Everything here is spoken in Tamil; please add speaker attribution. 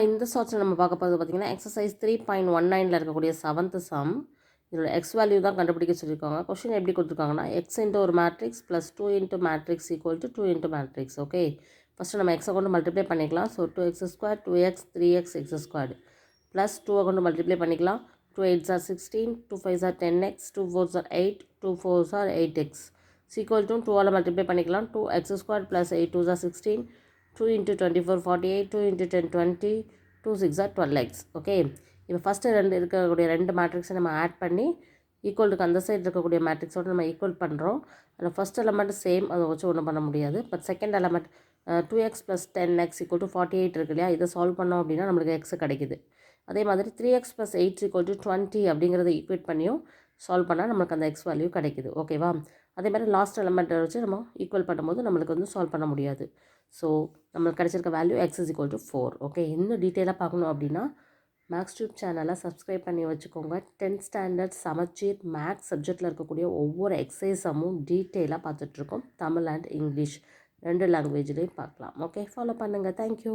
Speaker 1: இந்த ஷார்ட்ஸில் நம்ம பார்க்க போகிறது பார்த்திங்கன்னா எக்ஸசைஸ் 3.19ல் இருக்கக்கூடிய 7th சம். இதோட எக்ஸ் வேல்யூ தான் கண்டுபிடிக்க சொல்லியிருக்காங்க. கொஷின் எப்படி கொடுத்துருக்காங்கன்னா எக்ஸ் இன்ட்டு ஒரு matrix plus 2 into matrix equal to 2 into matrix. Okay, first நம்ம எக்ஸை கொண்டு மல்டிப்ளை பண்ணிக்கலாம். So 2x², 2x, 3x, x² plus 2 கொண்டு மல்டிப்ளை பண்ணிக்கலாம். 2 8s are 16, 2 5s are 10x, 2 4s are 8, 2 4s are 8x equal to 2ஆல் மல்டிப்ளை பண்ணிக்கலாம். 2x² plus 8 2s are 16, 2 into 24 48, 2 into 10 20, 2 6 are 12x. Okay, இப்போ ஃபஸ்ட்டு இருக்கக்கூடிய ரெண்டு மேட்ரிக்ஸை நம்ம ஆட் பண்ணி ஈக்குவலுக்கு அந்த சைடு இருக்கக்கூடிய மேட்ரிக்ஸோடு நம்ம ஈக்குவல் பண்ணுறோம். அதில் ஃபஸ்ட் எலமெண்ட் சேம், அதை வச்சு ஒன்றும் பண்ண முடியாது. But second element 2x plus 10x equal to 48 இருக்கு இல்லையா, இதை சால்வ் பண்ணோம் அப்படின்னா நம்மளுக்கு எக்ஸ் கிடைக்குது. அதே மாதிரி 3x ப்ளஸ் 8 ஈக்குவல் டு 20 அப்படிங்கிறத ஈக்குவேட் பண்ணியும் சால்வ் பண்ணால் நம்மளுக்கு அந்த எக்ஸ் வேல்யூ கிடைக்குது. ஓகேவா, அதே மாதிரி லாஸ்ட் எலமெண்ட்டை வச்சு நம்ம ஈக்குவல் பண்ணும்போது நம்மளுக்கு வந்து சால்வ் பண்ண முடியாது. ஸோ நம்மளுக்கு கிடச்சிருக்க value x is equal to 4. Okay, இன்னும் டீட்டெயிலாக பார்க்கணும் அப்படின்னா மேக்ஸ் டியூப் சேனலை சப்ஸ்கிரைப் பண்ணி வச்சுக்கோங்க. 10th ஸ்டாண்டர்ட் சமச்சீர் மேக்ஸ் சப்ஜெக்டில் இருக்கக்கூடிய ஒவ்வொரு எக்ஸசைஸமும் டீட்டெயிலாக பார்த்துட்ருக்கோம். தமிழ் அண்ட் இங்கிலீஷ் ரெண்டு லாங்குவேஜ்லேயும் பார்க்கலாம். ஓகே, ஃபாலோ பண்ணுங்கள். தேங்க்யூ.